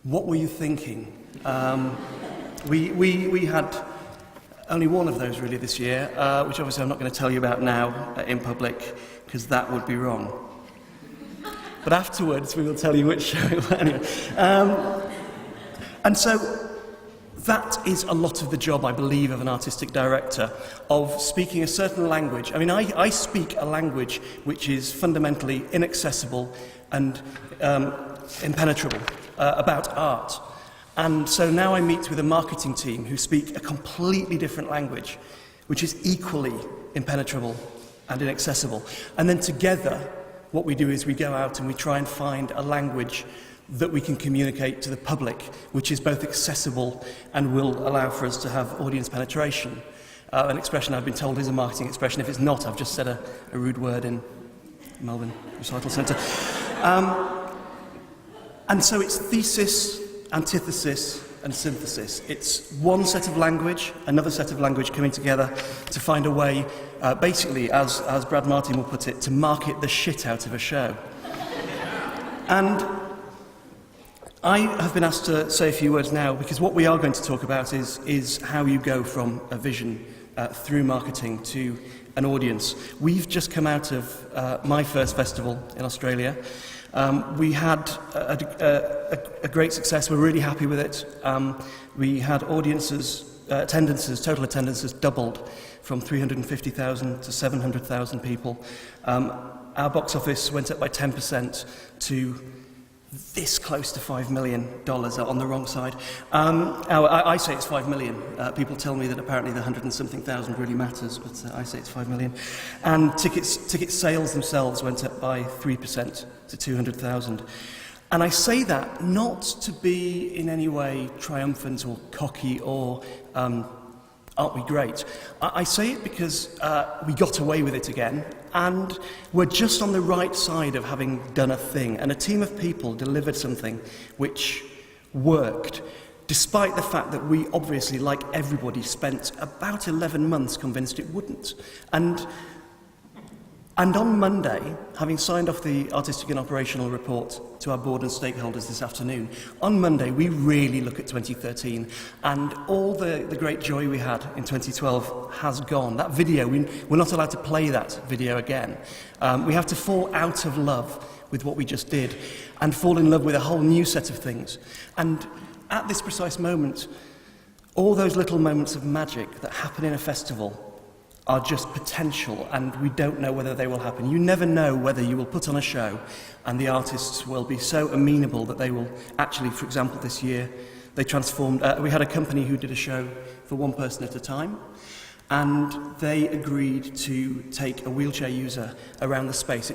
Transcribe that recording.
What were you thinking? We had only one of those really this year, which obviously I'm not going to tell you about now in public, because that would be wrong. But afterwards we will tell you which show it was. Anyway. And so that is a lot of the job, I believe, of an artistic director, of speaking a certain language. I mean, I speak a language which is fundamentally inaccessible and impenetrable about art. And so now I meet with a marketing team who speak a completely different language, which is equally impenetrable and inaccessible. And then together, what we do is we go out and we try and find a language that we can communicate to the public, which is both accessible and will allow for us to have audience penetration. An expression I've been told is a marketing expression. If it's not, I've just said a rude word in Melbourne Recital Centre. And so it's thesis, antithesis, and synthesis. It's one set of language, another set of language coming together to find a way, basically, as Brad Martin will put it, to market the shit out of a show. And I have been asked to say a few words now, because what we are going to talk about is how you go from a vision through marketing to an audience. We've just come out of my first festival in Australia. We had a great success. We're really happy with it. We had total attendances doubled from 350,000 to 700,000 people. Our box office went up by 10% to this close to $5 million on the wrong side. I say it's 5 million. People tell me that apparently the 100 and something thousand really matters, but I say it's 5 million. And ticket sales themselves went up by 3% to 200,000. And I say that not to be in any way triumphant or cocky or aren't we great? I say it because we got away with it again, and we're just on the right side of having done a thing, and a team of people delivered something which worked, despite the fact that we obviously, like everybody, spent about 11 months convinced it wouldn't. And on Monday, having signed off the artistic and operational report to our board and stakeholders this afternoon, on Monday we really look at 2013, and all the great joy we had in 2012 has gone. That video, we're not allowed to play that video again. We have to fall out of love with what we just did and fall in love with a whole new set of things. And at this precise moment, all those little moments of magic that happen in a festival are just potential, and we don't know whether they will happen. You never know whether you will put on a show and the artists will be so amenable that they will actually, for example, this year, they transformed, we had a company who did a show for one person at a time, and they agreed to take a wheelchair user around the space.